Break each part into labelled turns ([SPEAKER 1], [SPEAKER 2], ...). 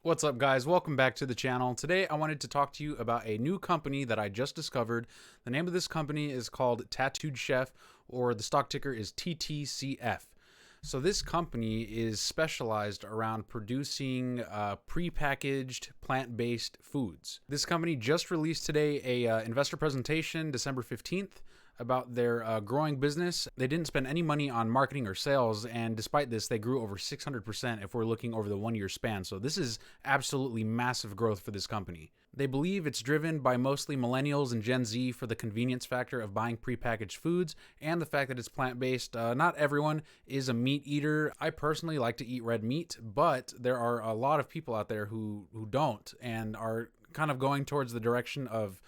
[SPEAKER 1] What's up, guys? Welcome back to the channel. Today I wanted to talk to you about a new company that I just discovered. The name of this company is called Tattooed Chef, or the stock ticker is TTCF. So this company is specialized around producing prepackaged plant-based foods. This company just released today a investor presentation, December 15th, about their growing business. They didn't spend any money on marketing or sales, and despite this, they grew over 600% if we're looking over the 1-year span. So this is absolutely massive growth for this company. They believe it's driven by mostly millennials and Gen Z for the convenience factor of buying prepackaged foods and the fact that it's plant-based. Not everyone is a meat eater. I personally like to eat red meat, but there are a lot of people out there who don't and are kind of going towards the direction of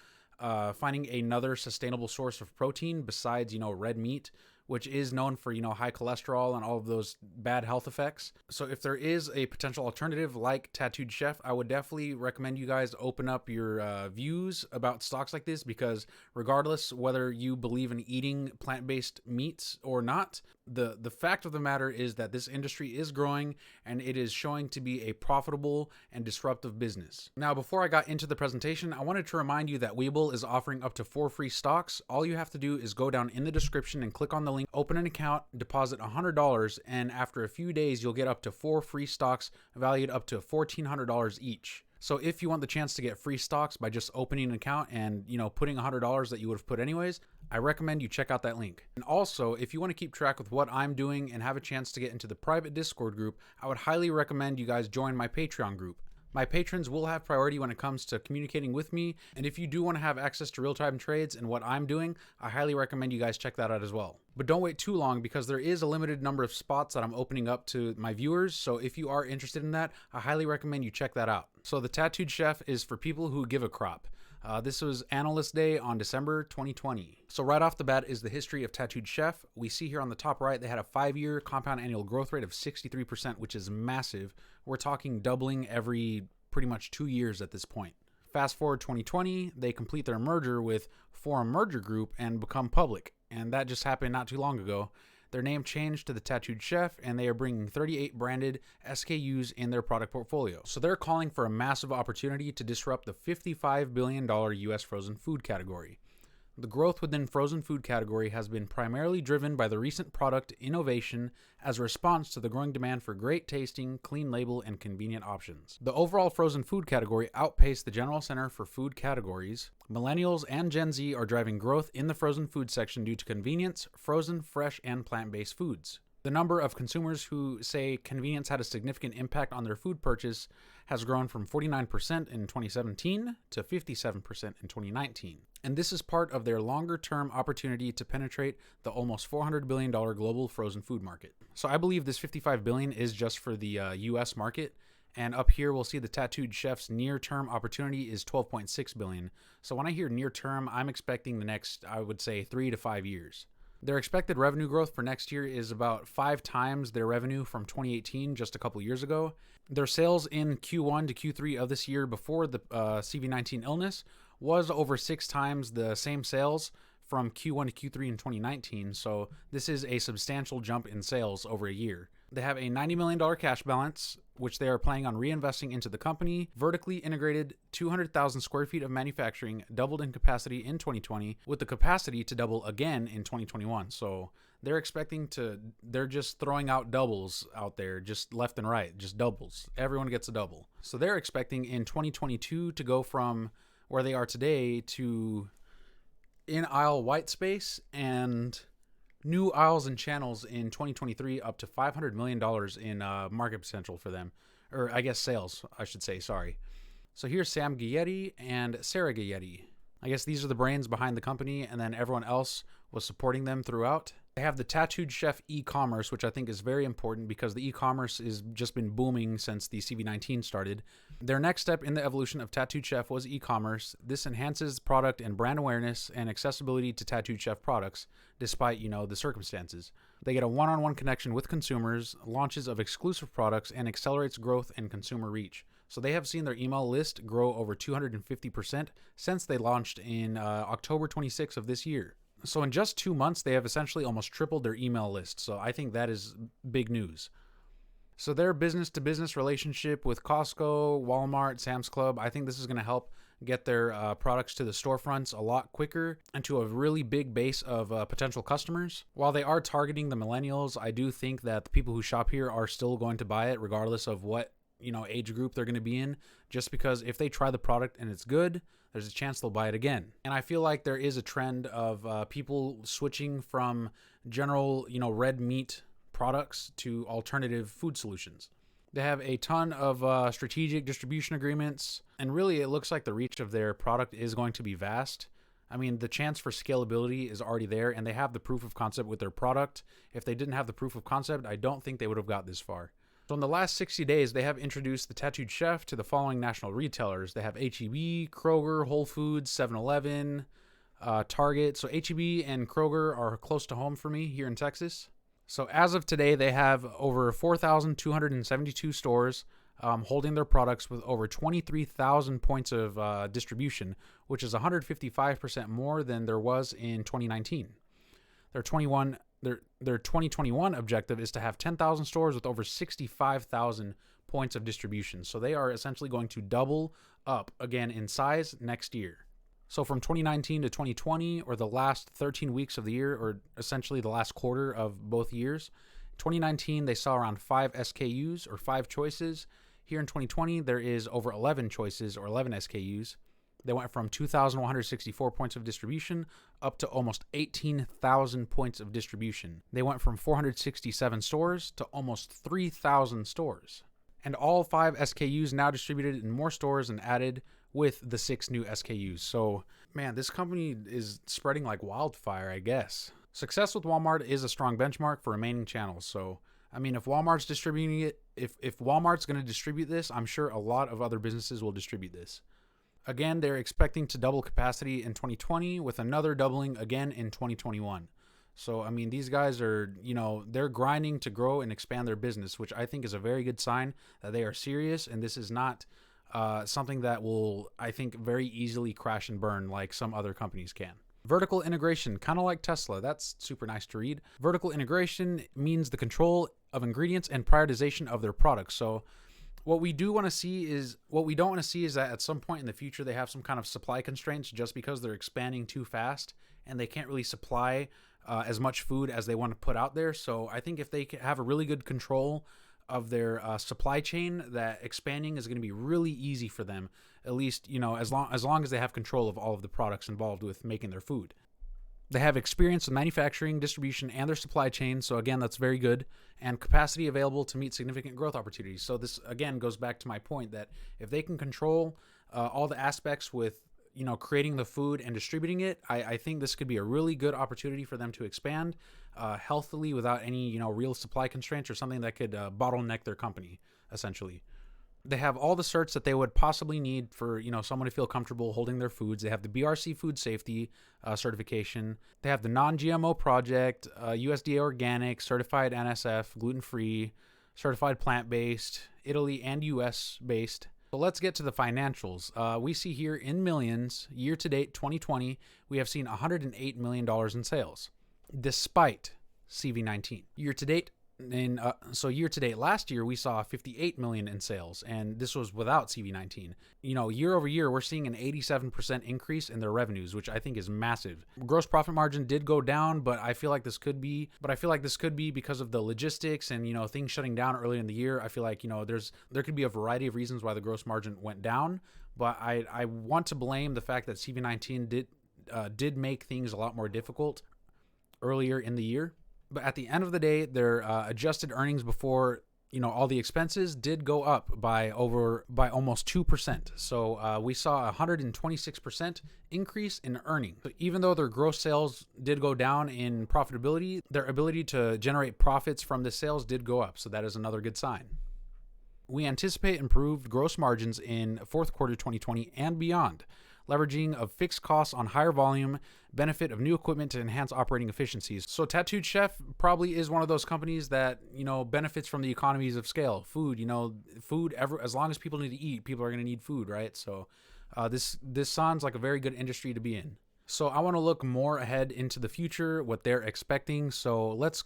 [SPEAKER 1] finding another sustainable source of protein besides, red meat, which is known for, high cholesterol and all of those bad health effects. So if there is a potential alternative like Tattooed Chef, I would definitely recommend you guys open up your views about stocks like this, because regardless whether you believe in eating plant-based meats or not, the fact of the matter is that this industry is growing and it is showing to be a profitable and disruptive business. Now, before I got into the presentation, I wanted to remind you that WEBULL is offering up to 4 free stocks. All you have to do is go down in the description and click on the link, open an account, deposit $100, and after a few days, you'll get up to 4 free stocks valued up to $1,400 each. So if you want the chance to get free stocks by just opening an account and, putting $100 that you would have put anyways, I recommend you check out that link. And also, if you want to keep track with what I'm doing and have a chance to get into the private Discord group, I would highly recommend you guys join my Patreon group. My patrons will have priority when it comes to communicating with me, and if you do want to have access to real-time trades and what I'm doing, I highly recommend you guys check that out as well. But don't wait too long, because there is a limited number of spots that I'm opening up to my viewers, so if you are interested in that, I highly recommend you check that out. So the Tattooed Chef is for people who give a crap. This was Analyst Day on December 2020. So right off the bat is the history of Tattooed Chef. We see here on the top right, they had a 5-year compound annual growth rate of 63%, which is massive. We're talking doubling every pretty much 2 years at this point. Fast forward 2020, they complete their merger with Forum Merger Group and become public. And that just happened not too long ago. Their name changed to the Tattooed Chef, and they are bringing 38 branded SKUs in their product portfolio. So they're calling for a massive opportunity to disrupt the $55 billion US frozen food category. The growth within frozen food category has been primarily driven by the recent product innovation as a response to the growing demand for great tasting, clean label, and convenient options. The overall frozen food category outpaced the General Center for Food Categories. Millennials and Gen Z are driving growth in the frozen food section due to convenience, frozen, fresh, and plant-based foods. The number of consumers who say convenience had a significant impact on their food purchase has grown from 49% in 2017 to 57% in 2019. And this is part of their longer-term opportunity to penetrate the almost $400 billion global frozen food market. So I believe this $55 billion is just for the US market. And up here, we'll see the Tattooed Chef's near-term opportunity is $12.6 billion. So when I hear near-term, I'm expecting the next, I would say, 3 to 5 years. Their expected revenue growth for next year is about 5 times their revenue from 2018, just a couple years ago. Their sales in Q1 to Q3 of this year before the CV-19 illness was over 6 times the same sales from Q1 to Q3 in 2019, so this is a substantial jump in sales over a year. They have a $90 million cash balance, which they are planning on reinvesting into the company. Vertically integrated 200,000 square feet of manufacturing, doubled in capacity in 2020, with the capacity to double again in 2021. So they're they're just throwing out doubles out there, just left and right, just doubles. Everyone gets a double. So they're expecting in 2022 to go from where they are today to in-aisle white space and new aisles and channels in 2023 up to $500 million in market potential for them. Or I guess sales, I should say, sorry. So here's Sam Gayetti and Sarah Gayetti. I guess these are the brains behind the company, and then everyone else was supporting them throughout. They have the Tattooed Chef e-commerce, which I think is very important because the e-commerce has just been booming since the CV-19 started. Their next step in the evolution of Tattooed Chef was e-commerce. This enhances product and brand awareness and accessibility to Tattooed Chef products, despite, the circumstances. They get a one-on-one connection with consumers, launches of exclusive products, and accelerates growth and consumer reach. So they have seen their email list grow over 250% since they launched in October 26 of this year. So in just 2 months, they have essentially almost tripled their email list. So I think that is big news. So their business-to-business relationship with Costco, Walmart, Sam's Club, I think this is going to help get their products to the storefronts a lot quicker and to a really big base of potential customers. While they are targeting the millennials, I do think that the people who shop here are still going to buy it regardless of what age group they're going to be in, just because if they try the product and it's good, there's a chance they'll buy it again. And I feel like there is a trend of people switching from general red meat products to alternative food solutions. They have a ton of strategic distribution agreements, and really it looks like the reach of their product is going to be vast. I mean, the chance for scalability is already there, and they have the proof of concept with their product. If they didn't have the proof of concept, I don't think they would have got this far. So in the last 60 days, they have introduced the Tattooed Chef to the following national retailers. They have HEB, Kroger, Whole Foods, 7-Eleven, Target. So HEB and Kroger are close to home for me here in Texas. So as of today, they have over 4,272 stores holding their products with over 23,000 points of distribution, which is 155% more than there was in 2019. Their 2021 objective is to have 10,000 stores with over 65,000 points of distribution. So they are essentially going to double up again in size next year. So from 2019 to 2020, or the last 13 weeks of the year, or essentially the last quarter of both years, 2019, they saw around 5 SKUs or 5 choices. Here in 2020, there is over 11 choices or 11 SKUs. They went from 2,164 points of distribution up to almost 18,000 points of distribution. They went from 467 stores to almost 3,000 stores. And all 5 SKUs now distributed in more stores and added with the 6 new SKUs. So, man, this company is spreading like wildfire, I guess. Success with Walmart is a strong benchmark for remaining channels. So, I mean, if Walmart's distributing it, if Walmart's going to distribute this, I'm sure a lot of other businesses will distribute this. Again, they're expecting to double capacity in 2020 with another doubling again in 2021. So, I mean, these guys are, they're grinding to grow and expand their business, which I think is a very good sign that they are serious, and this is not something that will, I think, very easily crash and burn like some other companies can. Vertical integration, kind of like Tesla. That's super nice to read. Vertical integration means the control of ingredients and prioritization of their products. So what we don't want to see is that at some point in the future they have some kind of supply constraints just because they're expanding too fast and they can't really supply as much food as they want to put out there. So I think if they have a really good control of their supply chain, that expanding is going to be really easy for them, at least as long as they have control of all of the products involved with making their food. They have experience with manufacturing, distribution, and their supply chain, so again, that's very good, and capacity available to meet significant growth opportunities. So this again goes back to my point that if they can control all the aspects with creating the food and distributing it, I think this could be a really good opportunity for them to expand healthily without any real supply constraints or something that could bottleneck their company, essentially. They have all the certs that they would possibly need for someone to feel comfortable holding their foods. They have the BRC food safety certification. They have the non-GMO project, USDA organic, certified NSF, gluten-free, certified plant-based, Italy and US based. So let's get to the financials. We see here in millions, year-to-date 2020, we have seen $108 million in sales, despite CV19. Year-to-date last year, we saw $58 million in sales, and this was without CV19. Year over year, we're seeing an 87% increase in their revenues, which I think is massive. Gross profit margin did go down, but I feel like this could be because of the logistics and, things shutting down early in the year. I feel like, there could be a variety of reasons why the gross margin went down, but I want to blame the fact that CV19 did make things a lot more difficult earlier in the year. But at the end of the day, their adjusted earnings before all the expenses did go up by almost 2%. So we saw a 126% increase in earnings. So even though their gross sales did go down in profitability, their ability to generate profits from the sales did go up. So that is another good sign. We anticipate improved gross margins in fourth quarter 2020 and beyond, leveraging of fixed costs on higher volume, benefit of new equipment to enhance operating efficiencies. So Tattooed Chef probably is one of those companies that, benefits from the economies of scale. Food, as long as people need to eat, people are going to need food, right? So this sounds like a very good industry to be in. So I want to look more ahead into the future, what they're expecting. So let's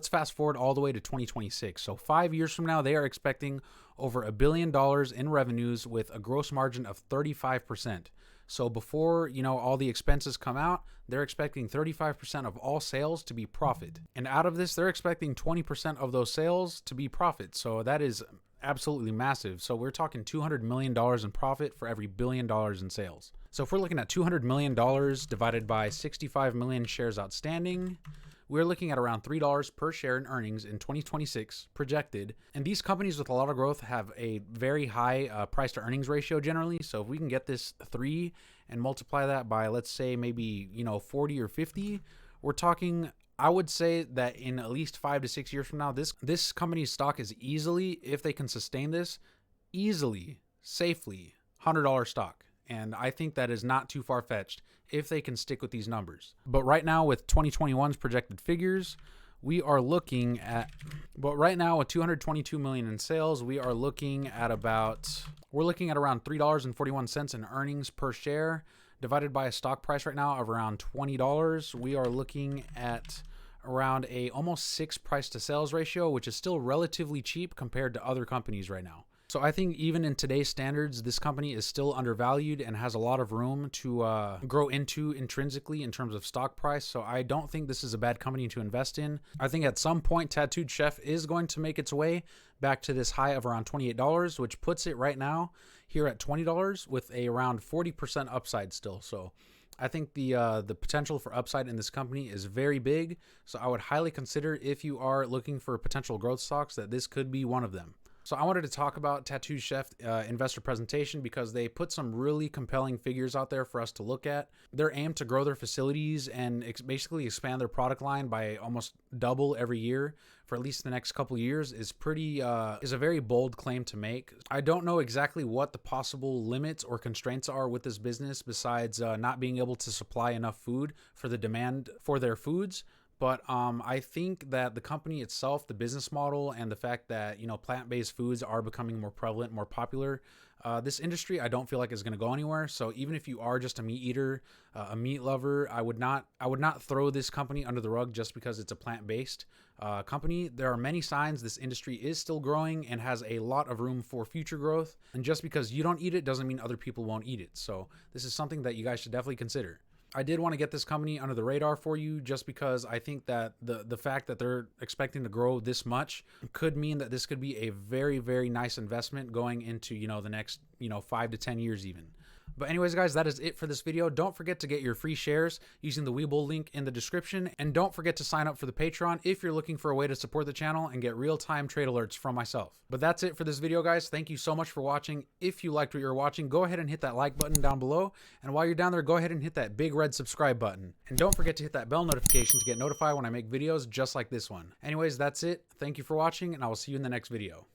[SPEAKER 1] fast forward all the way to 2026. So 5 years from now, they are expecting over $1 billion in revenues with a gross margin of 35%. So before, all the expenses come out, they're expecting 35% of all sales to be profit. And out of this, they're expecting 20% of those sales to be profit. So that is absolutely massive. So we're talking $200 million in profit for every $1 billion in sales. So if we're looking at $200 million divided by 65 million shares outstanding, we're looking at around $3 per share in earnings in 2026 projected. And these companies with a lot of growth have a very high price to earnings ratio generally. So if we can get this 3 and multiply that by, let's say, maybe 40 or 50, we're talking, I would say that in at least 5 to 6 years from now, this company's stock is easily, if they can sustain this, easily, safely, $100 stock. And I think that is not too far-fetched if they can stick with these numbers. But right now with 2021's projected figures, right now with 222 million in sales, we're looking at around $3.41 in earnings per share divided by a stock price right now of around $20. We are looking at around a almost 6 price to sales ratio, which is still relatively cheap compared to other companies right now. So I think even in today's standards, this company is still undervalued and has a lot of room to grow into intrinsically in terms of stock price. So I don't think this is a bad company to invest in. I think at some point, Tattooed Chef is going to make its way back to this high of around $28, which puts it right now here at $20 with a around 40% upside still. So I think the potential for upside in this company is very big. So I would highly consider, if you are looking for potential growth stocks, that this could be one of them. So I wanted to talk about Tattooed Chef investor presentation because they put some really compelling figures out there for us to look at. Their aim to grow their facilities and basically expand their product line by almost double every year for at least the next couple years is a very bold claim to make. I don't know exactly what the possible limits or constraints are with this business besides not being able to supply enough food for the demand for their foods. But I think that the company itself, the business model, and the fact that plant-based foods are becoming more prevalent, more popular, this industry I don't feel like is going to go anywhere. So even if you are just a meat eater, a meat lover, I would not throw this company under the rug just because it's a plant-based company. There are many signs this industry is still growing and has a lot of room for future growth. And just because you don't eat it doesn't mean other people won't eat it. So this is something that you guys should definitely consider. I did want to get this company under the radar for you just because I think that the fact that they're expecting to grow this much could mean that this could be a very, very nice investment going into, the next, 5 to 10 years even. But anyways, guys, that is it for this video. Don't forget to get your free shares using the WEBULL link in the description. And don't forget to sign up for the Patreon if you're looking for a way to support the channel and get real-time trade alerts from myself. But that's it for this video, guys. Thank you so much for watching. If you liked what you're watching, go ahead and hit that like button down below. And while you're down there, go ahead and hit that big red subscribe button. And don't forget to hit that bell notification to get notified when I make videos just like this one. Anyways, that's it. Thank you for watching, and I will see you in the next video.